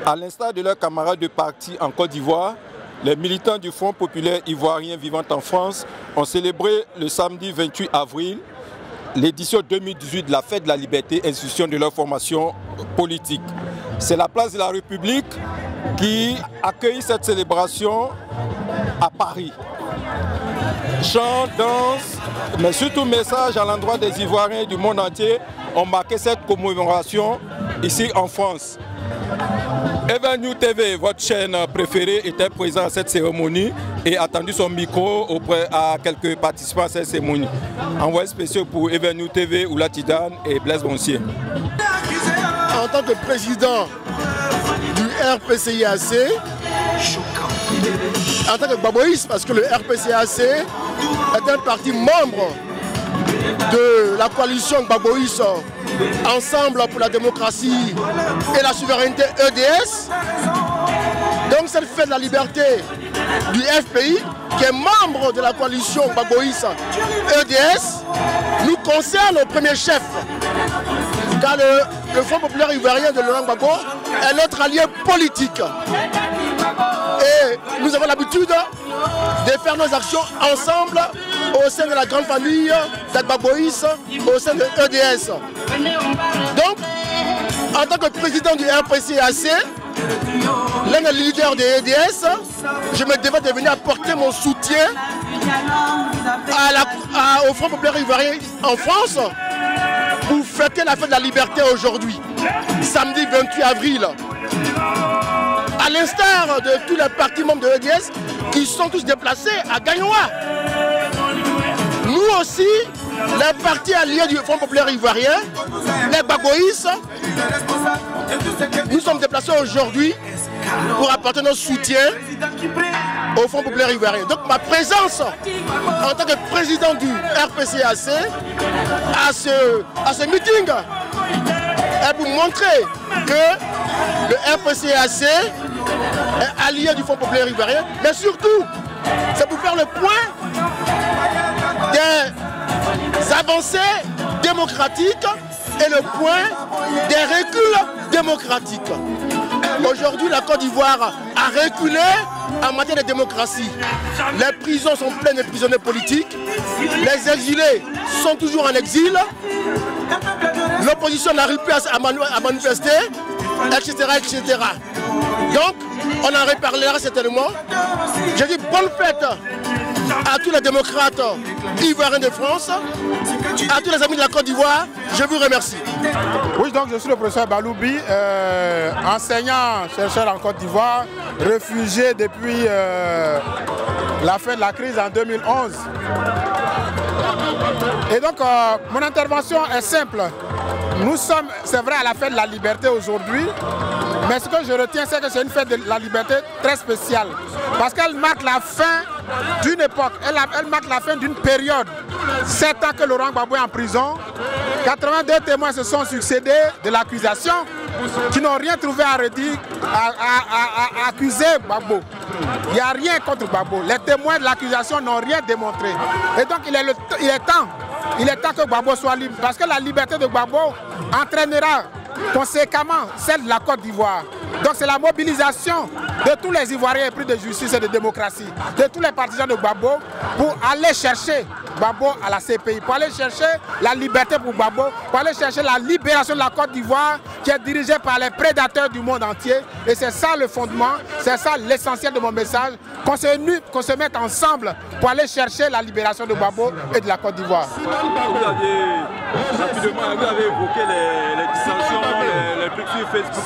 À l'instar de leurs camarades de parti en Côte d'Ivoire, les militants du Front populaire ivoirien vivant en France ont célébré le samedi 28 avril l'édition 2018 de la Fête de la Liberté, institution de leur formation politique. C'est la place de la République qui accueille cette célébration à Paris. Chants, danses, mais surtout messages à l'endroit des Ivoiriens du monde entier ont marqué cette commémoration ici en France. Evennew TV, votre chaîne préférée, était présente à cette cérémonie et a tendu son micro auprès à quelques participants à cette cérémonie. Envoyé spécial pour Evennew TV, Oula Tidane et Blaise Boncier. En tant que président du RPCIAC, en tant que baboïste, parce que le RPCIAC est un parti membre de la coalition baboïste Ensemble pour la démocratie et la souveraineté EDS. Donc cette fête de la liberté du FPI, qui est membre de la coalition baboïste EDS, nous concerne au premier chef. Car le Front populaire ivoirien de Laurent Gbagbo est notre allié politique. Et nous avons l'habitude de faire nos actions ensemble au sein de la grande famille d'Agbaboïs, au sein de EDS. Donc, en tant que président du RPCIAC, l'un des leaders de EDS, je me devais de venir apporter mon soutien au Front populaire ivoirien en France pour fêter la fête de la liberté aujourd'hui, samedi 28 avril. À l'instar de tous les partis membres de l'EDS qui sont tous déplacés à Gagnoa. Nous aussi, les partis alliés du Front populaire ivoirien, les baboïs, nous sommes déplacés aujourd'hui pour apporter notre soutien au Front populaire ivoirien. Donc ma présence en tant que président du RPCIAC à ce meeting est pour montrer que le RPCIAC est allié du Front populaire ivoirien, mais surtout, c'est pour faire le point des avancées démocratiques et le point des reculs démocratiques. Aujourd'hui, la Côte d'Ivoire a reculé en matière de démocratie. Les prisons sont pleines de prisonniers politiques, les exilés sont toujours en exil, l'opposition n'arrive plus à manifester, etc., etc. Donc, on en reparlera certainement. Je dis bonne fête à tous les démocrates ivoiriens de France, à tous les amis de la Côte d'Ivoire. Je vous remercie. Oui, donc je suis le professeur Baloubi, enseignant, chercheur en Côte d'Ivoire, réfugié depuis la fin de la crise en 2011. Et donc, mon intervention est simple. Nous sommes, c'est vrai, à la fête de la liberté aujourd'hui, mais ce que je retiens, c'est que c'est une fête de la liberté très spéciale. Parce qu'elle marque la fin d'une époque, elle marque la fin d'une période. 7 ans que Laurent Gbagbo est en prison, 82 témoins se sont succédés de l'accusation, qui n'ont rien trouvé à redire, à accuser Gbagbo. Il n'y a rien contre Gbagbo. Les témoins de l'accusation n'ont rien démontré. Et donc il est temps que Gbagbo soit libre. Parce que la liberté de Gbagbo entraînera conséquemment celle de la Côte d'Ivoire. Donc c'est la mobilisation de tous les Ivoiriens épris de justice et de démocratie, de tous les partisans de Gbagbo pour aller chercher Gbagbo à la CPI, pour aller chercher la liberté pour Gbagbo, pour aller chercher la libération de la Côte d'Ivoire qui est dirigée par les prédateurs du monde entier. Et c'est ça le fondement, c'est ça l'essentiel de mon message, qu'on se mette ensemble pour aller chercher la libération de Gbagbo et de la Côte d'Ivoire. Vous avez évoqué les dissensions, les trucs sur Facebook.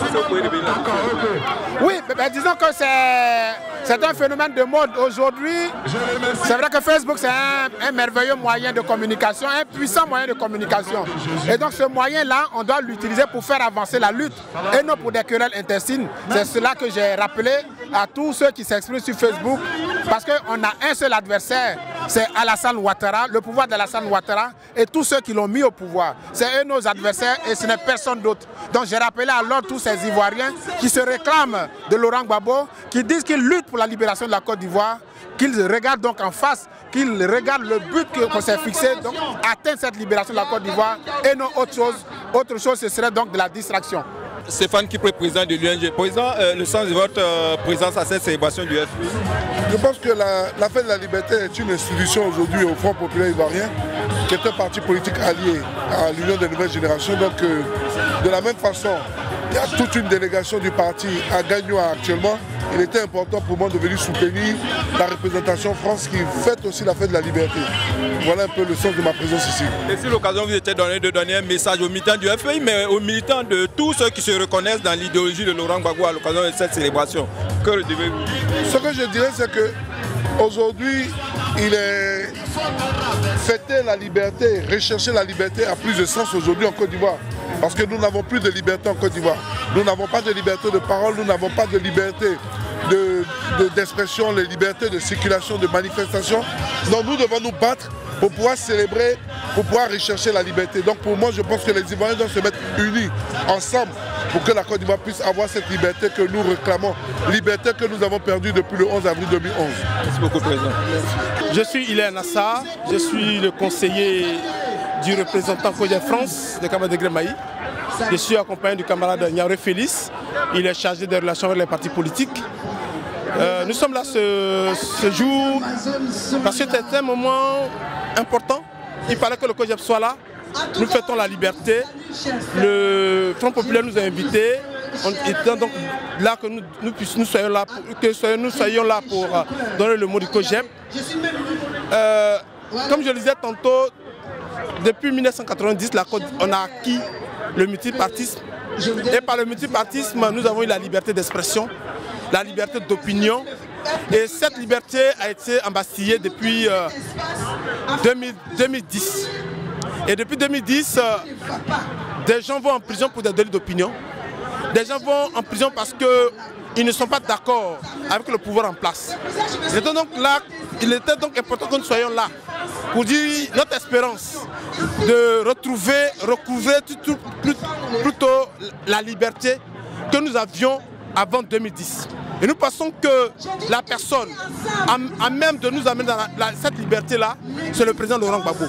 Oui, mais disons que c'est un phénomène de mode aujourd'hui. C'est vrai que Facebook c'est un merveilleux moyen de communication, un puissant moyen de communication. Et donc ce moyen-là, on doit l'utiliser pour faire avancer la lutte et non pour des querelles intestines. C'est cela que j'ai rappelé à tous ceux qui s'expriment sur Facebook, parce qu'on a un seul adversaire, c'est Alassane Ouattara, le pouvoir d'Alassane Ouattara et tous ceux qui l'ont mis au pouvoir. C'est eux nos adversaires et ce n'est personne d'autre. Donc j'ai rappelé alors tous ces Ivoiriens qui se réclament de Laurent Gbagbo, qui disent qu'ils luttent pour la libération de la Côte d'Ivoire, qu'ils regardent donc en face, qu'ils regardent le but qu'on s'est fixé, donc atteindre cette libération de la Côte d'Ivoire et non autre chose. Autre chose, ce serait donc de la distraction. Stéphane Kipré, président de l'UNG. Président, le sens de votre présence à cette célébration du FPI? Je pense que la Fête de la Liberté est une institution aujourd'hui au Front Populaire Ivoirien, qui est un parti politique allié à l'Union des Nouvelles Générations. Donc, de la même façon, il y a toute une délégation du parti à Gagnoa actuellement. Il était important pour moi de venir soutenir la représentation France qui fête aussi la Fête de la Liberté. Voilà un peu le sens de ma présence ici. Et si l'occasion vous était donnée de donner un message aux militants du FPI, mais aux militants de tous ceux qui se reconnaissent dans l'idéologie de Laurent Gbagbo à l'occasion de cette célébration, que devez-vous dire? Ce que je dirais, c'est qu'aujourd'hui, il est fêter la liberté, rechercher la liberté a plus de sens aujourd'hui en Côte d'Ivoire. Parce que nous n'avons plus de liberté en Côte d'Ivoire. Nous n'avons pas de liberté de parole, nous n'avons pas de liberté d'expression, les libertés de circulation, de manifestation. Donc nous devons nous battre pour pouvoir célébrer, pour pouvoir rechercher la liberté. Donc pour moi, je pense que les Ivoiriens doivent se mettre unis ensemble pour que la Côte d'Ivoire puisse avoir cette liberté que nous réclamons, liberté que nous avons perdue depuis le 11 avril 2011. Merci beaucoup, Président. Je suis Hilaire Nassar, je suis le conseiller du représentant COJEP France de Camarade de Grémaï. Je suis accompagné du camarade Niauré Félix, il est chargé des relations avec les partis politiques. Nous sommes là ce jour parce que c'est un moment important. Il fallait que le COJEP soit là. Nous fêtons la liberté. Le Front Populaire nous a invités. Étant donc là que nous soyons là pour donner le mot du COJEP. Comme je le disais tantôt, depuis 1990, on a acquis le multipartisme. Et par le multipartisme, nous avons eu la liberté d'expression, la liberté d'opinion. Et cette liberté a été embastillée depuis 2010. Et depuis 2010, des gens vont en prison pour des délits d'opinion. Des gens vont en prison parce qu'ils ne sont pas d'accord avec le pouvoir en place. Il était donc important que nous soyons là pour dire notre espérance de recouvrer plutôt la liberté que nous avions avant 2010. Et nous pensons que la personne à même de nous amener dans cette liberté-là, c'est le président Laurent Gbagbo.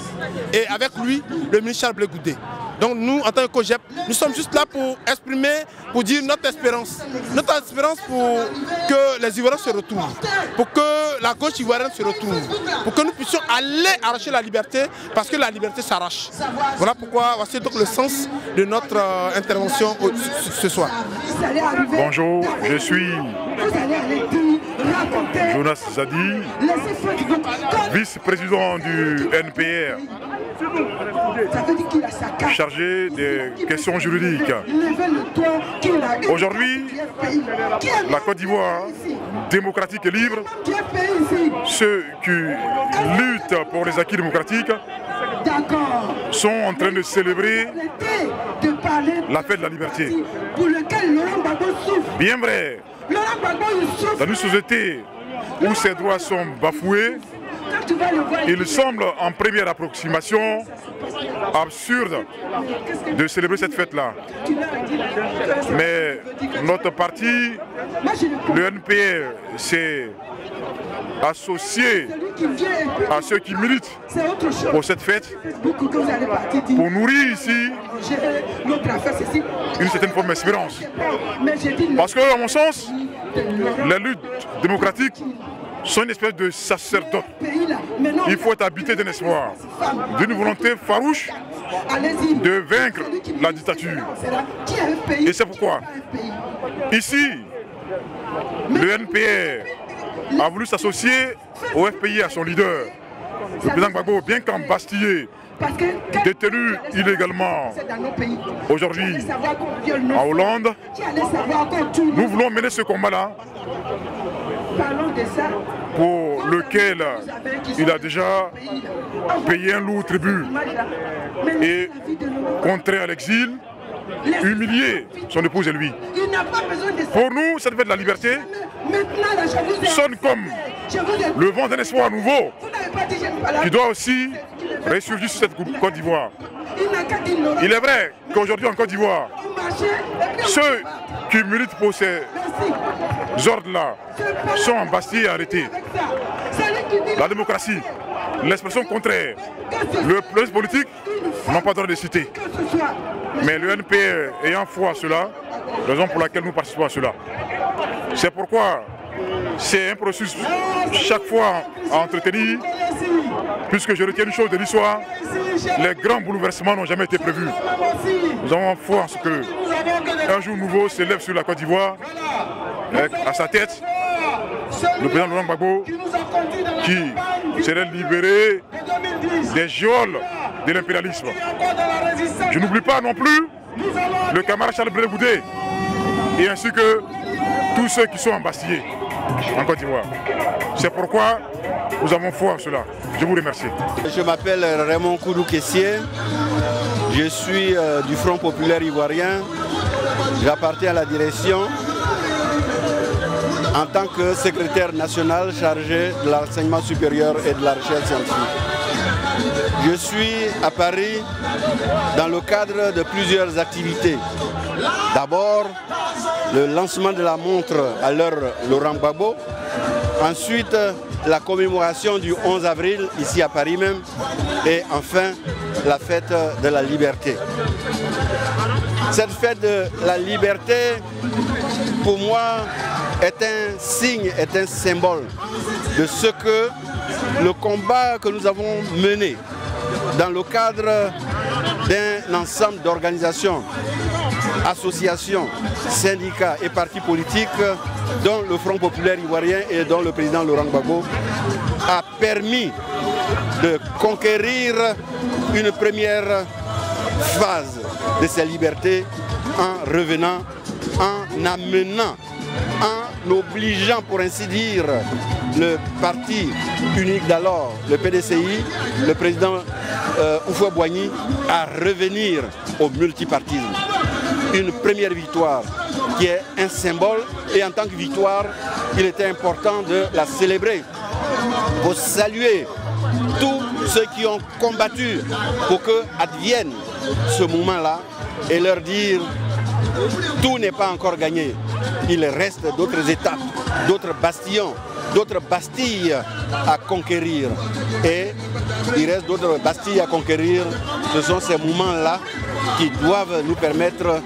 Et avec lui, le ministre Charles Blé Goudé. Donc nous, en tant que COJEP, nous sommes juste là pour exprimer, pour dire notre espérance. Notre espérance pour que les Ivoiriens se retrouvent, pour que la gauche ivoirienne se retrouve, pour que nous puissions aller arracher la liberté, parce que la liberté s'arrache. Voilà pourquoi, voici donc le sens de notre intervention ce soir. Bonjour, je suis Jonas Zadi, vice-président du NPR, chargé des questions juridiques. Aujourd'hui, la Côte d'Ivoire, démocratique et libre, ceux qui luttent pour les acquis démocratiques sont en train de célébrer la fête de la liberté. Bien vrai, dans une société où ces droits sont bafoués, il semble en première approximation absurde de célébrer cette fête-là. Mais notre parti, le NPR, s'est associé à ceux qui militent pour cette fête, pour nourrir ici une certaine forme d'espérance. Parce que, à mon sens, les luttes démocratiques sont une espèce de sacerdoce. Il faut être habité d'un espoir, d'une volonté farouche de vaincre la dictature. Et c'est pourquoi, ici, le NPR a voulu s'associer au FPI, à son leader, le président Gbagbo, bien qu'embastillé, détenu illégalement aujourd'hui en Hollande. Nous voulons mener ce combat-là pour lequel il a déjà payé un lourd tribut et contraint à l'exil, humilié son épouse et lui. Pour nous, cette fête de la liberté sonne comme le vent d'un espoir nouveau qui doit aussi ressurgir sur cette Côte d'Ivoire. Il est vrai qu'aujourd'hui en Côte d'Ivoire, ceux qui militent pour ces ordres-là sont embastillés et arrêtés. La démocratie, l'expression contraire, le pluralisme politique n'ont pas droit de citer. Mais le NPR ayant foi à cela, raison pour laquelle nous participons à cela. C'est pourquoi c'est un processus chaque fois à entretenir, puisque je retiens une chose de l'histoire, les grands bouleversements n'ont jamais été prévus. Nous avons foi en ce qu'un jour nouveau s'élève sur la Côte d'Ivoire, à sa tête, le président Laurent Gbagbo, qui serait libéré des geôles de l'impérialisme. Je n'oublie pas non plus le camarade Charles Blé Goudé, et ainsi que tous ceux qui sont embastillés en Côte d'Ivoire. C'est pourquoi nous avons foi en cela. Je vous remercie. Je m'appelle Raymond Koudou-Kessié. Je suis du Front populaire ivoirien. J'appartiens à la direction en tant que secrétaire national chargé de l'enseignement supérieur et de la recherche scientifique. Je suis à Paris dans le cadre de plusieurs activités. D'abord, le lancement de la montre à l'heure Laurent Gbagbo. Ensuite, la commémoration du 11 avril, ici à Paris même. Et enfin, la fête de la liberté. Cette fête de la liberté, pour moi, est un signe, est un symbole de ce que le combat que nous avons mené dans le cadre d'un ensemble d'organisations, associations, syndicats et partis politiques dont le Front populaire ivoirien et dont le président Laurent Gbagbo a permis de conquérir une première phase de ces libertés en revenant, en amenant, en obligeant pour ainsi dire le parti unique d'alors, le PDCI, le président Houphouët-Boigny à revenir au multipartisme. Une première victoire qui est un symbole et en tant que victoire, il était important de la célébrer pour saluer tous ceux qui ont combattu pour que advienne ce moment-là et leur dire tout n'est pas encore gagné. Il reste d'autres étapes, d'autres bastions, d'autres bastilles à conquérir. Et il reste d'autres bastilles à conquérir. Ce sont ces moments-là qui doivent nous permettre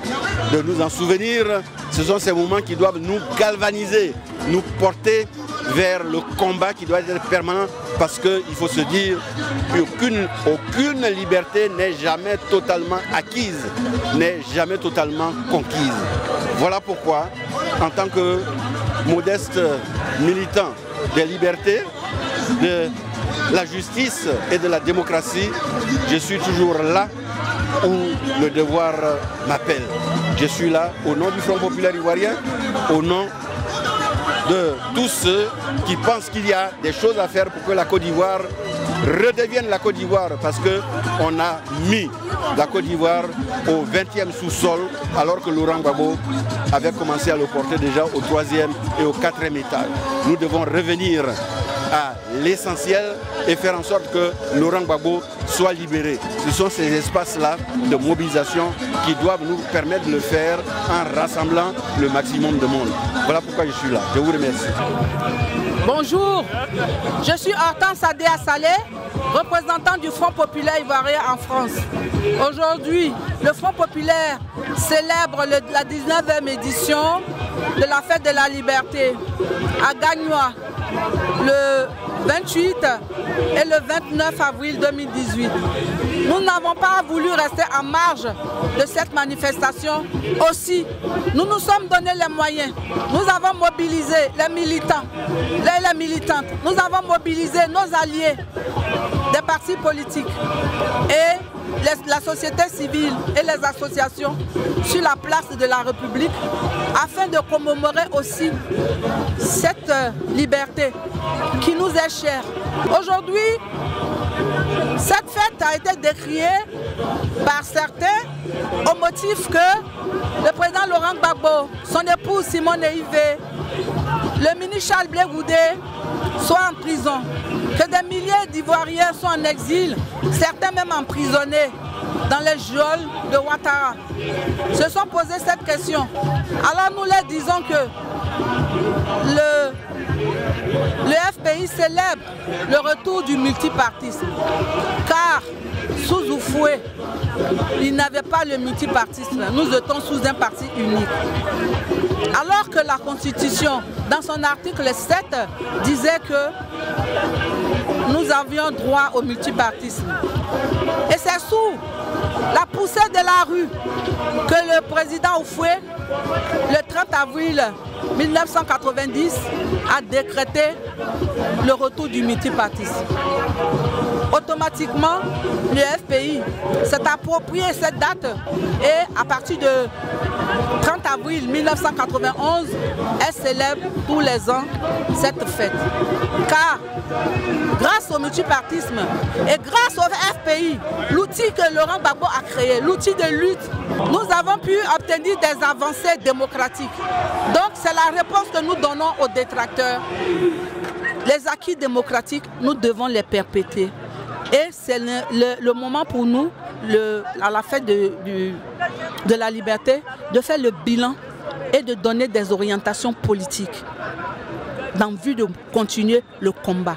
de nous en souvenir. Ce sont ces moments qui doivent nous galvaniser, nous porter vers le combat qui doit être permanent parce qu'il faut se dire qu'aucune liberté n'est jamais totalement acquise, n'est jamais totalement conquise. Voilà pourquoi, en tant que modeste militant des libertés, de la justice et de la démocratie, je suis toujours là où le devoir m'appelle. Je suis là au nom du Front populaire ivoirien, au nom de tous ceux qui pensent qu'il y a des choses à faire pour que la Côte d'Ivoire redevienne la Côte d'Ivoire, parce qu'on a mis la Côte d'Ivoire au 20e sous-sol alors que Laurent Gbagbo avait commencé à le porter déjà au 3e et au 4e étage. Nous devons revenir à l'essentiel et faire en sorte que Laurent Gbagbo soit libéré. Ce sont ces espaces-là de mobilisation qui doivent nous permettre de le faire en rassemblant le maximum de monde. Voilà pourquoi je suis là. Je vous remercie. Bonjour, je suis Hortense Adéa Salé, représentant du Front populaire ivoirien en France. Aujourd'hui, le Front populaire célèbre la 19e édition de la fête de la liberté à Gagnoa, le 28 et le 29 avril 2018. Nous n'avons pas voulu rester en marge de cette manifestation. Aussi, nous nous sommes donné les moyens. Nous avons mobilisé les militants, les militantes. Nous avons mobilisé nos alliés des partis politiques et la société civile et les associations sur la place de la République afin de commémorer aussi cette liberté qui nous est chère. Aujourd'hui, cette fête a été décriée par certains au motif que le président Laurent Gbagbo, son épouse Simone Ivé, le ministre Charles Blé Goudé soient en prison, que des milliers d'Ivoiriens sont en exil, certains même emprisonnés dans les geôles de Ouattara. Se sont posé cette question. Alors nous leur disons que le FPI célèbre le retour du multipartisme, car sous Oufoué, il n'avait pas le multipartisme. Nous étions sous un parti unique. Alors que la Constitution, dans son article 7, disait que nous avions droit au multipartisme. Et c'est sous la poussée de la rue que le président Oufoué, le 30 avril 1990, a décrété le retour du multipartisme. Automatiquement, le FPI s'est approprié cette date et à partir de 30 avril 1991, elle célèbre tous les ans cette fête. Car grâce au multipartisme et grâce au FPI, l'outil que Laurent Gbagbo a créé, l'outil de lutte, nous avons pu obtenir des avancées démocratiques. Donc c'est la réponse que nous donnons aux détracteurs. Les acquis démocratiques, nous devons les perpétuer. Et c'est le moment pour nous, à la fête de la liberté, de faire le bilan et de donner des orientations politiques dans le but de continuer le combat.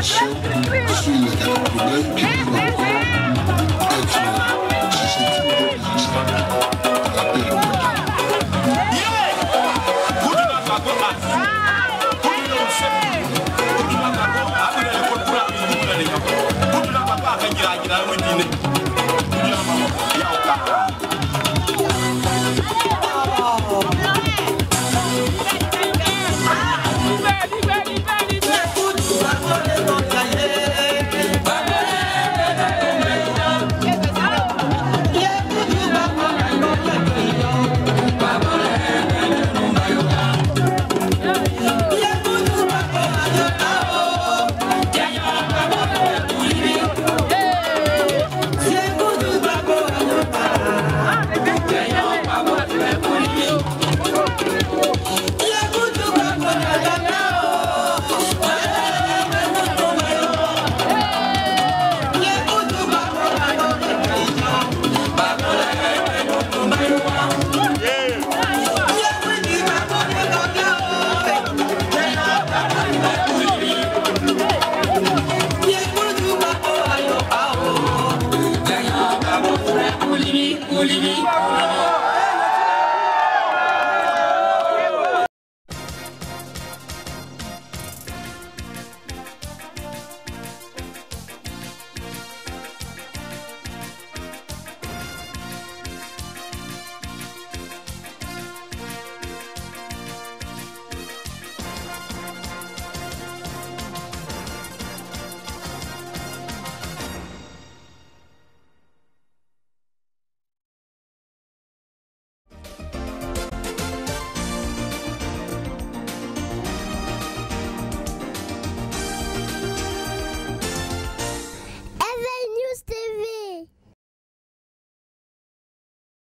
informations sur les problèmes qui peuvent encore être susceptibles de la paix.